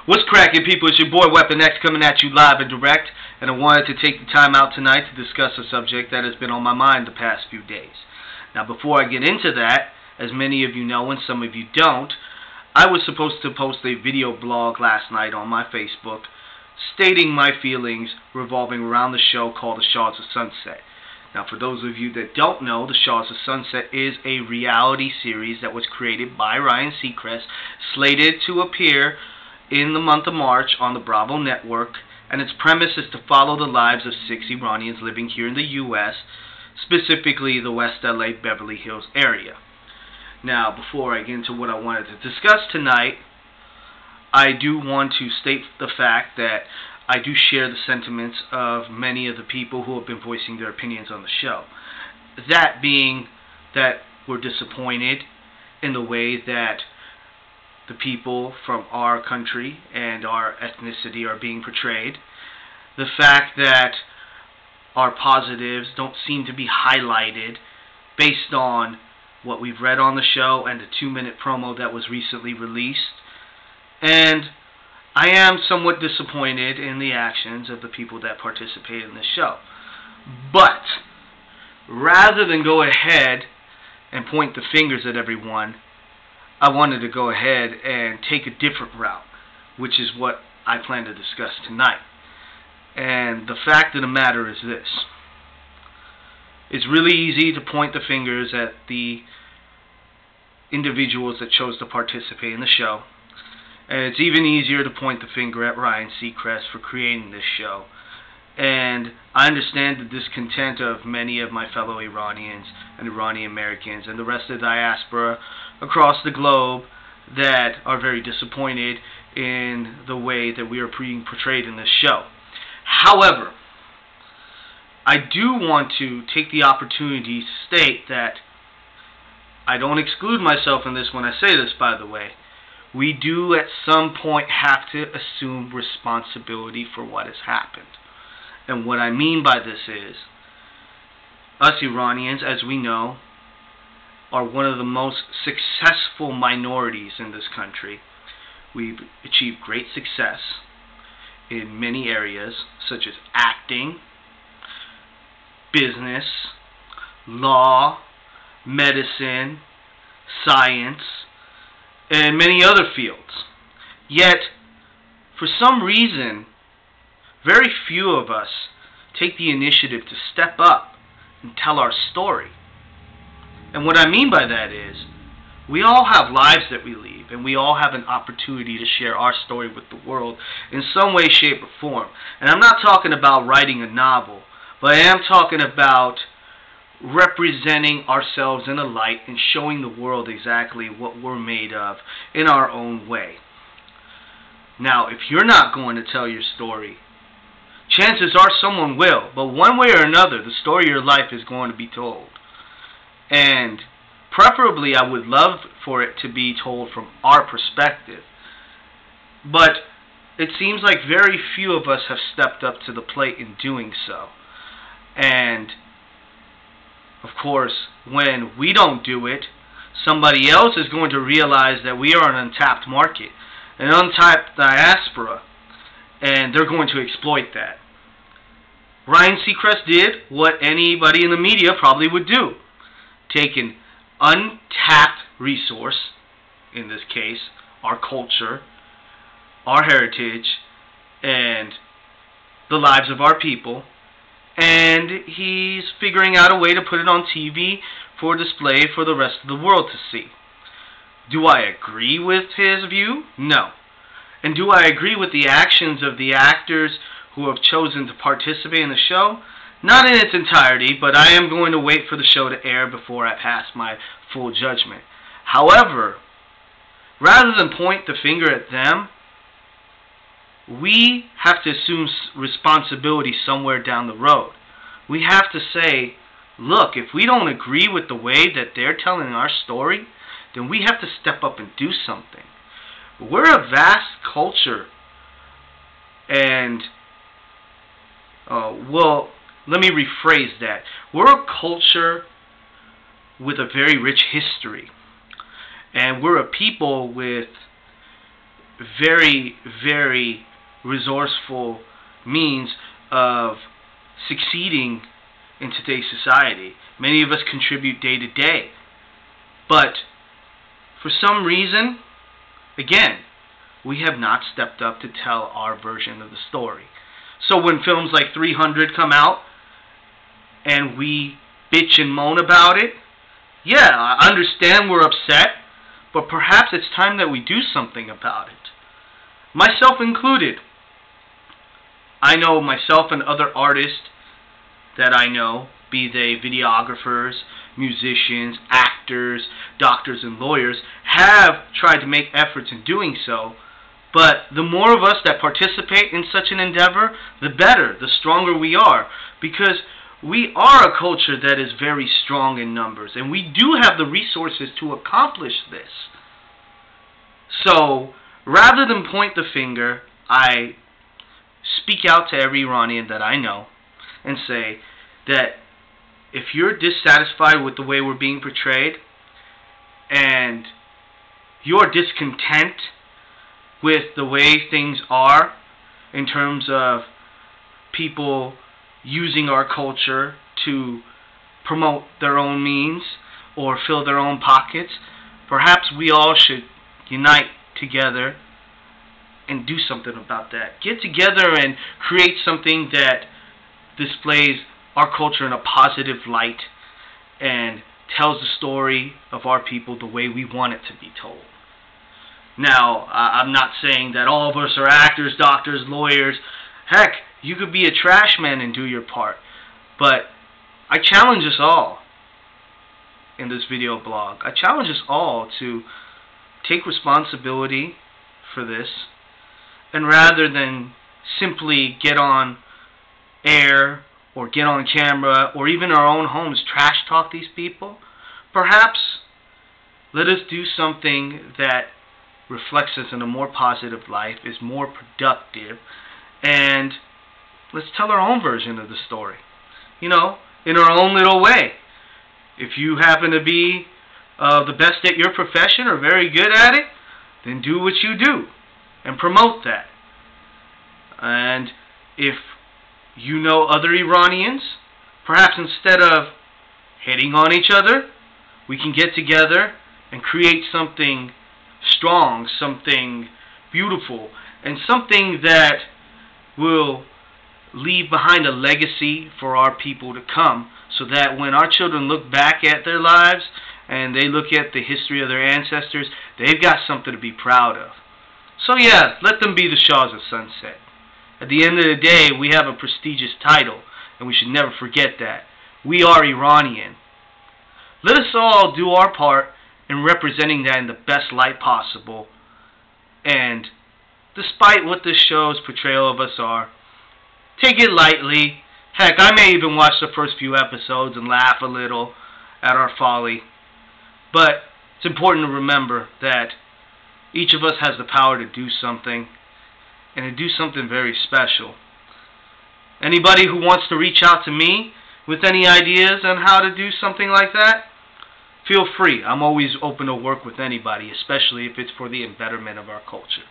What's cracking, people? It's your boy Weapon X coming at you live and direct, and I wanted to take the time out tonight to discuss a subject that has been on my mind the past few days. Now, before I get into that, as many of you know and some of you don't, I was supposed to post a video blog last night on my Facebook stating my feelings revolving around the show called the Shahs of Sunset. Now, for those of you that don't know, the Shahs of Sunset is a reality series that was created by Ryan Seacrest, slated to appear in the month of March on the Bravo network, and its premise is to follow the lives of 6 Iranians living here in the U.S., specifically the West LA Beverly Hills area. Now, before I get into what I wanted to discuss tonight, I do want to state the fact that I do share the sentiments of many of the people who have been voicing their opinions on the show. That being that we're disappointed in the way that the people from our country and our ethnicity are being portrayed. The fact that our positives don't seem to be highlighted based on what we've read on the show and the 2-minute promo that was recently released. And I am somewhat disappointed in the actions of the people that participate in this show. But rather than go ahead and point the fingers at everyone, I wanted to go ahead and take a different route, which is what I plan to discuss tonight. And the fact of the matter is this. It's really easy to point the fingers at the individuals that chose to participate in the show. And it's even easier to point the finger at Ryan Seacrest for creating this show. And I understand the discontent of many of my fellow Iranians and Iranian Americans and the rest of the diaspora across the globe that are very disappointed in the way that we are being portrayed in this show. However, I do want to take the opportunity to state that I don't exclude myself in this when I say this, by the way. We do at some point have to assume responsibility for what has happened. And what I mean by this is, us Iranians, as we know, are one of the most successful minorities in this country. We've achieved great success in many areas, such as acting, business, law, medicine, science, and many other fields. Yet, for some reason, very few of us take the initiative to step up and tell our story. And what I mean by that is, we all have lives that we lead, and we all have an opportunity to share our story with the world in some way, shape, or form. And I'm not talking about writing a novel, but I am talking about representing ourselves in a light and showing the world exactly what we're made of in our own way. Now, if you're not going to tell your story, chances are someone will, but one way or another, the story of your life is going to be told. And preferably, I would love for it to be told from our perspective. But it seems like very few of us have stepped up to the plate in doing so. And, of course, when we don't do it, somebody else is going to realize that we are an untapped market, an untapped diaspora, and they're going to exploit that. Ryan Seacrest did what anybody in the media probably would do. Take an untapped resource, in this case, our culture, our heritage, and the lives of our people, and he's figuring out a way to put it on TV for display for the rest of the world to see. Do I agree with his view? No. And do I agree with the actions of the actors who have chosen to participate in the show? Not in its entirety, but I am going to wait for the show to air before I pass my full judgment. However, rather than point the finger at them, we have to assume responsibility somewhere down the road. We have to say, look, if we don't agree with the way that they're telling our story, then we have to step up and do something. We're a vast culture, and, well, let me rephrase that. We're a culture with a very rich history. And we're a people with very, very resourceful means of succeeding in today's society. Many of us contribute day to day. But for some reason, again, we have not stepped up to tell our version of the story. So when films like 300 come out and we bitch and moan about it, yeah, I understand we're upset, but perhaps it's time that we do something about it. Myself included. I know myself and other artists that I know, be they videographers, musicians, actors, doctors, and lawyers, have tried to make efforts in doing so. But the more of us that participate in such an endeavor, the better, the stronger we are. Because we are a culture that is very strong in numbers, and we do have the resources to accomplish this. So, rather than point the finger, I speak out to every Iranian that I know and say that if you're dissatisfied with the way we're being portrayed and you're discontent with the way things are in terms of people using our culture to promote their own means or fill their own pockets, perhaps we all should unite together and do something about that. Get together and create something that displays our culture in a positive light and tells the story of our people the way we want it to be told. Now, I'm not saying that all of us are actors, doctors, lawyers. Heck, you could be a trash man and do your part. But I challenge us all in this video blog. I challenge us all to take responsibility for this, and rather than simply get on air or get on camera or even our own homes trash talk these people, perhaps let us do something that reflects us in a more positive life, is more productive, and let's tell our own version of the story. You know, in our own little way. If you happen to be the best at your profession or very good at it, then do what you do and promote that. And if you know other Iranians, perhaps instead of hating on each other, we can get together and create something strong, something beautiful, and something that will leave behind a legacy for our people to come, so that when our children look back at their lives and they look at the history of their ancestors, they've got something to be proud of. So yeah, let them be the Shahs of Sunset. At the end of the day, we have a prestigious title, and we should never forget that. We are Iranian. Let us all do our part in representing that in the best light possible. And despite what this show's portrayal of us are, take it lightly. Heck, I may even watch the first few episodes and laugh a little at our folly. But it's important to remember that each of us has the power to do something, and to do something very special. Anybody who wants to reach out to me with any ideas on how to do something like that, feel free. I'm always open to work with anybody, especially if it's for the betterment of our culture.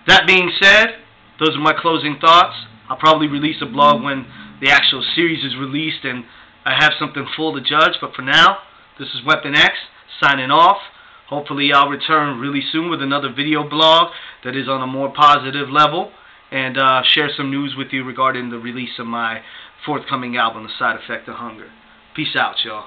That being said, those are my closing thoughts. I'll probably release a blog when the actual series is released and I have something full to judge. But for now, this is Weapon X signing off. Hopefully I'll return really soon with another video blog that is on a more positive level, and share some news with you regarding the release of my forthcoming album, The Side Effect of Hunger. Peace out, y'all.